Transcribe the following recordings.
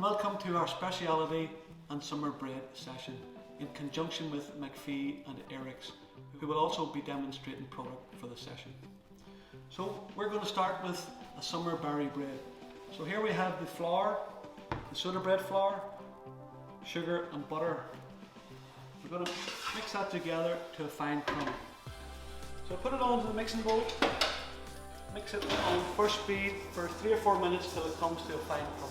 welcome to our speciality and summer bread session in conjunction with McPhee and Eric's, who will also be demonstrating product for the session. So we're going to start with a summer berry bread. So here we have the flour, the soda bread flour, sugar and butter. We're going to mix that together to a fine crumb. So put it onto the mixing bowl, mix it on first speed for 3 or 4 minutes till it comes to a fine crumb.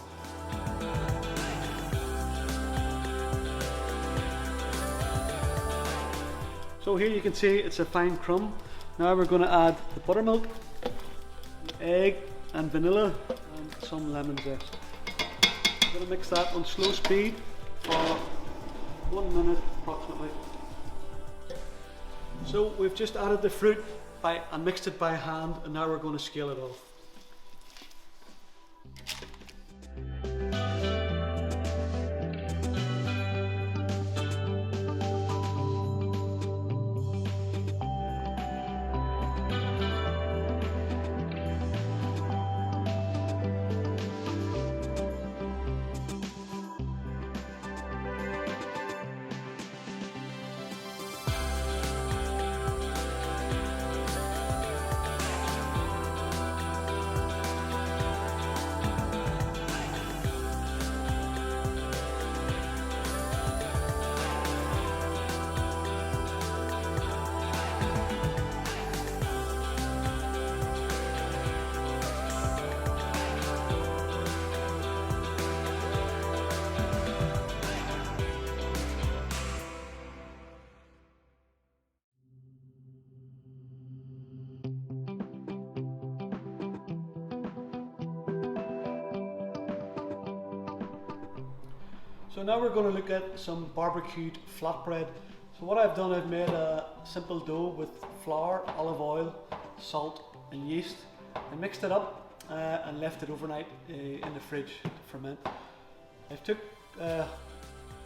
So here you can see it's a fine crumb. Now we're going to add the buttermilk, egg and vanilla and some lemon zest. We're going to mix that on slow speed for 1 minute approximately. So we've just added the fruit and mixed it by hand, and now we're going to scale it off. So now we're going to look at some barbecued flatbread. So what I've done, I've made a simple dough with flour, olive oil, salt and yeast. I mixed it up and left it overnight in the fridge to ferment. I took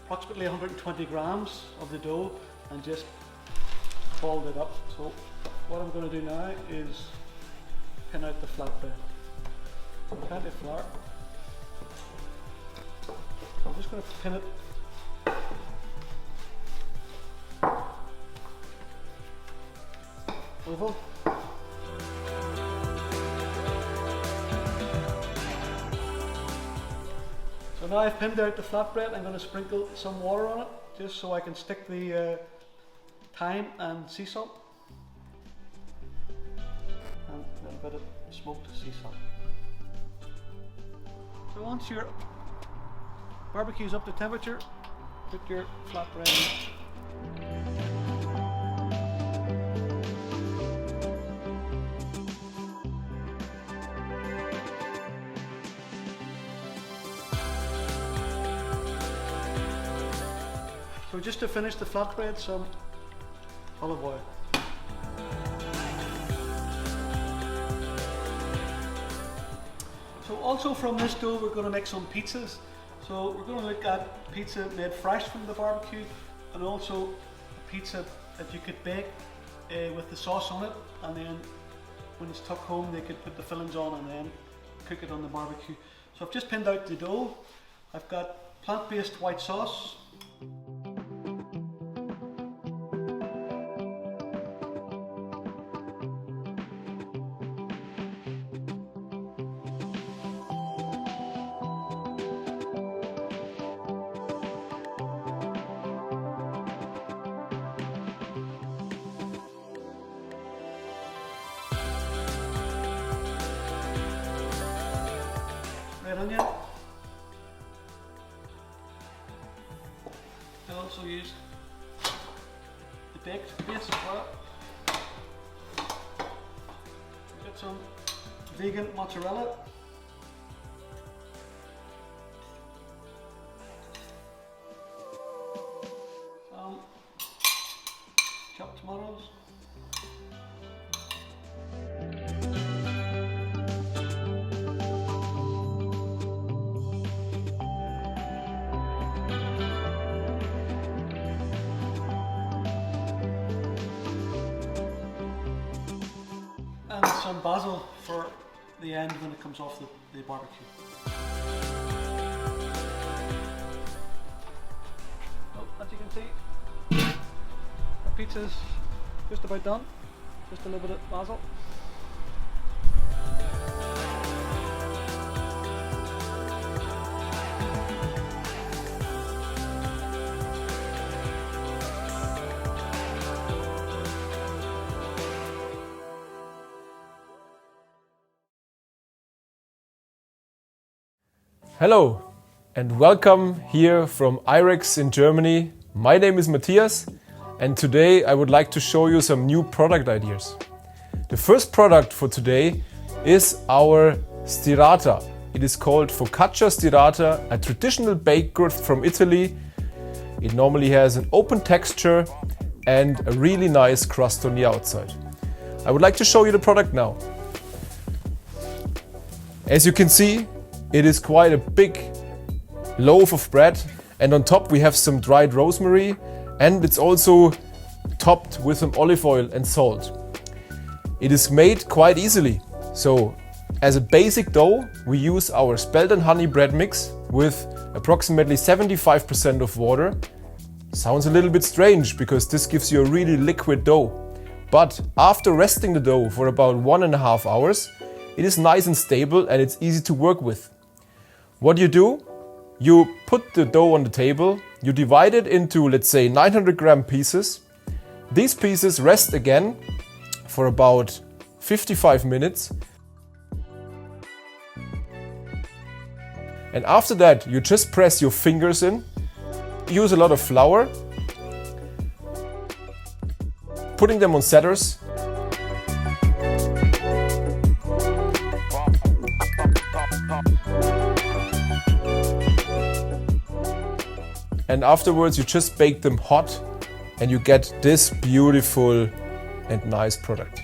approximately 120 grams of the dough and just balled it up. So what I'm going to do now is pin out the flatbread. So plenty of flour. I'm just going to pin it oval. So now I've pinned out the flatbread, I'm going to sprinkle some water on it just so I can stick the thyme and sea salt and a little bit of smoked sea salt. So once your barbecue's up to temperature, put your flatbread in. So just to finish the flatbread, some olive oil. So also from this dough we're going to make some pizzas. So we're going to look at pizza made fresh from the barbecue, and also a pizza that you could bake with the sauce on it, and then when it's tucked home they could put the fillings on and then cook it on the barbecue. So I've just pinned out the dough. I've got plant-based white sauce, red onion. I'll also use the baked base as well. Get some vegan mozzarella. Some chopped tomatoes. And some basil for the end when it comes off the barbecue. As you can see, our pizza's just about done. Just a little bit of basil. Hello and welcome here from IREX in Germany. My name is Matthias and today I would like to show you some new product ideas. The first product for today is our sterata. It is called focaccia sterata, a traditional baked good from Italy. It normally has an open texture and a really nice crust on the outside. I would like to show you the product now. As you can see, it is quite a big loaf of bread, and on top we have some dried rosemary, and it's also topped with some olive oil and salt. It is made quite easily. So as a basic dough we use our spelt and honey bread mix with approximately 75% of water. Sounds a little bit strange because this gives you a really liquid dough, but after resting the dough for about 1.5 hours it is nice and stable and it's easy to work with. What you do, you put the dough on the table, you divide it into, let's say, 900 gram pieces. These pieces rest again for about 55 minutes. And after that, you just press your fingers in, use a lot of flour, putting them on setters. And afterwards you just bake them hot and you get this beautiful and nice product.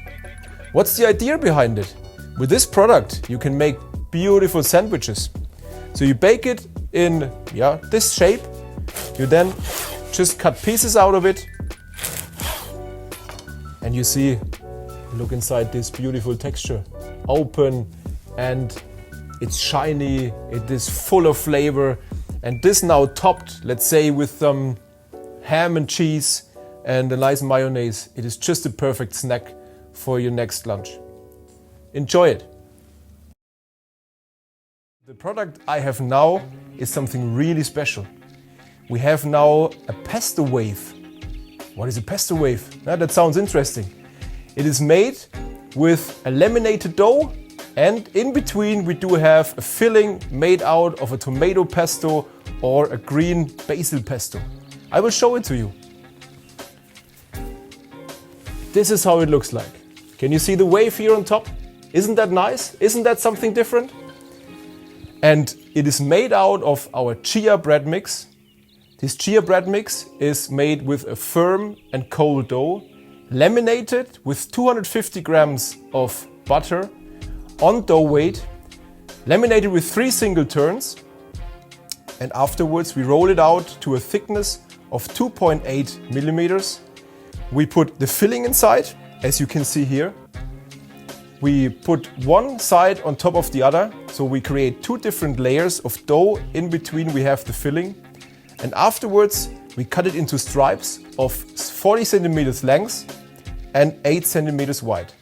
What's the idea behind it? With this product you can make beautiful sandwiches. So you bake it in this shape, you then just cut pieces out of it and you see, look inside this beautiful texture. Open and it's shiny, it is full of flavor. And this now topped, let's say, with some ham and cheese and a nice mayonnaise. It is just a perfect snack for your next lunch. Enjoy it! The product I have now is something really special. We have now a pesto wave. What is a pesto wave? That sounds interesting. It is made with a laminated dough, and in between we do have a filling made out of a tomato pesto or a green basil pesto. I will show it to you. This is how it looks like. Can you see the wave here on top? Isn't that nice? Isn't that something different? And it is made out of our chia bread mix. This chia bread mix is made with a firm and cold dough, laminated with 250 grams of butter on dough weight, laminated with 3 single turns, and afterwards we roll it out to a thickness of 2.8 millimeters. We put the filling inside, as you can see here. We put one side on top of the other, so we create 2 different layers of dough. In between we have the filling, and afterwards we cut it into stripes of 40 centimeters length and 8 centimeters wide.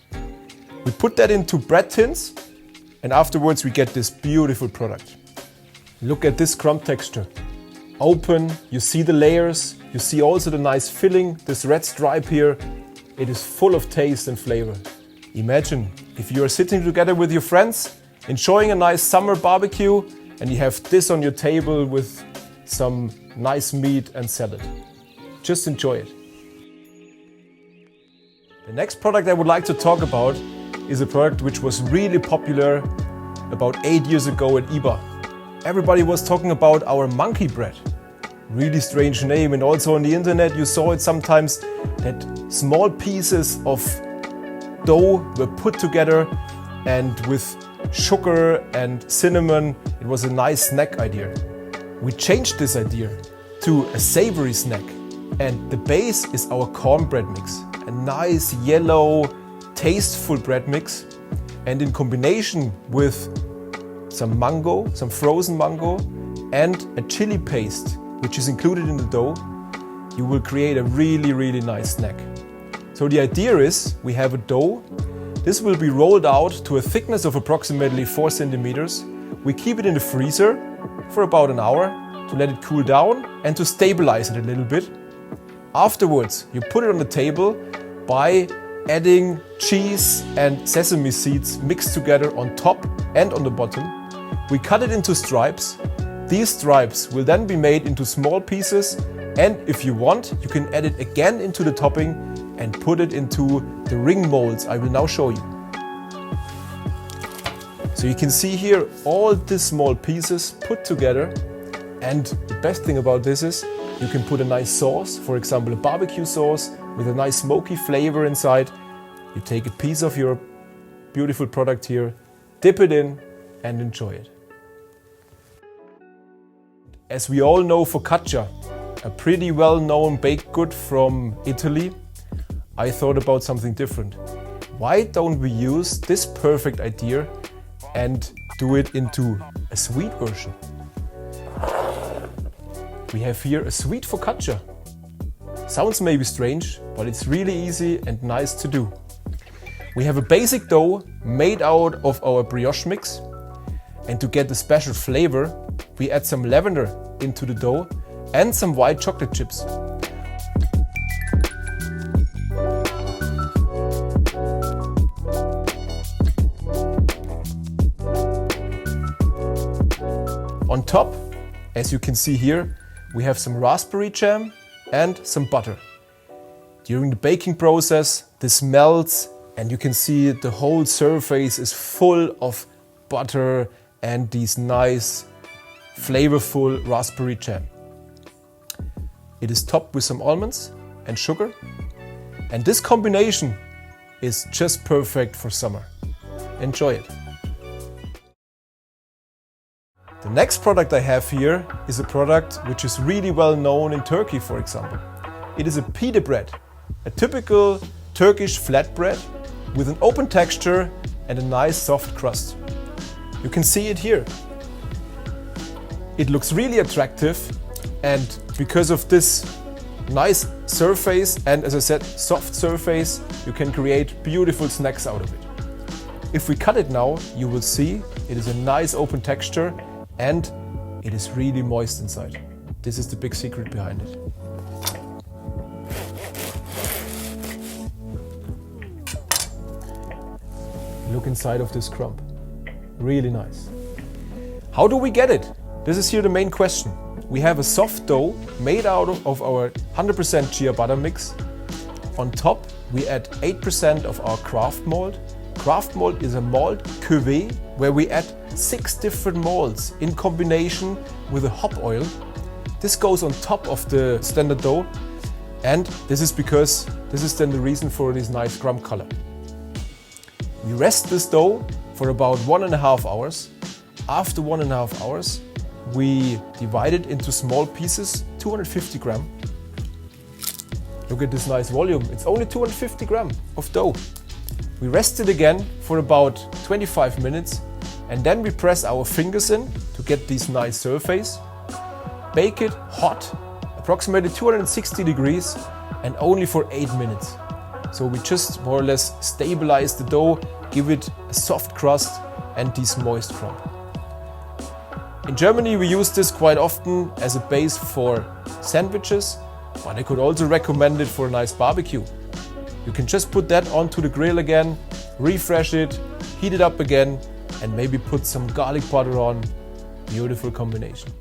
We put that into bread tins and afterwards we get this beautiful product. Look at this crumb texture. Open, you see the layers, you see also the nice filling, this red stripe here. It is full of taste and flavor. Imagine if you are sitting together with your friends, enjoying a nice summer barbecue, and you have this on your table with some nice meat and salad. Just enjoy it. The next product I would like to talk about is a product which was really popular about 8 years ago at IBA. Everybody was talking about our monkey bread. Really strange name, and also on the internet you saw it sometimes that small pieces of dough were put together and with sugar and cinnamon it was a nice snack idea. We changed this idea to a savory snack, and the base is our cornbread mix. A nice yellow, tasteful bread mix, and in combination with some mango, some frozen mango, and a chili paste which is included in the dough, you will create a really nice snack. So the idea is we have a dough. This will be rolled out to a thickness of approximately 4 centimeters. We keep it in the freezer for about an hour to let it cool down and to stabilize it a little bit. Afterwards, you put it on the table by adding cheese and sesame seeds mixed together on top and on the bottom. We cut it into stripes. These stripes will then be made into small pieces, and if you want, you can add it again into the topping and put it into the ring molds I will now show you. So you can see here all these small pieces put together, and the best thing about this is you can put a nice sauce, for example a barbecue sauce with a nice smoky flavor inside. You take a piece of your beautiful product here, dip it in and enjoy it. As we all know, focaccia, a pretty well-known baked good from Italy, I thought about something different. Why don't we use this perfect idea and do it into a sweet version? We have here a sweet focaccia. Sounds maybe strange, but it's really easy and nice to do. We have a basic dough made out of our brioche mix, and to get the special flavor, we add some lavender into the dough and some white chocolate chips. On top, as you can see here, we have some raspberry jam and some butter. During the baking process, this melts and you can see the whole surface is full of butter and these nice flavorful raspberry jam. It is topped with some almonds and sugar, and this combination is just perfect for summer. Enjoy it. The next product I have here is a product which is really well known in Turkey, for example. It is a pita bread, a typical Turkish flatbread with an open texture and a nice soft crust. You can see it here. It looks really attractive, and because of this nice surface and, as I said, soft surface, you can create beautiful snacks out of it. If we cut it now, you will see it is a nice open texture and it is really moist inside. This is the big secret behind it. Look inside of this crumb. Really nice. How do we get it? This is here the main question. We have a soft dough made out of our 100% chia butter mix. On top, we add 8% of our craft malt. Craft malt is a malt cuvée where we add 6 different malts in combination with a hop oil. This goes on top of the standard dough, and this is because this is then the reason for this nice crumb color. We rest this dough for about 1.5 hours. After 1.5 hours, we divide it into small pieces, 250 gram. Look at this nice volume. It's only 250 gram of dough. We rest it again for about 25 minutes, and then we press our fingers in to get this nice surface. Bake it hot, approximately 260 degrees, and only for 8 minutes. So we just more or less stabilize the dough, give it a soft crust and this moist crumb. In Germany we use this quite often as a base for sandwiches, but I could also recommend it for a nice barbecue. You can just put that onto the grill again, refresh it, heat it up again, and maybe put some garlic butter on. Beautiful combination.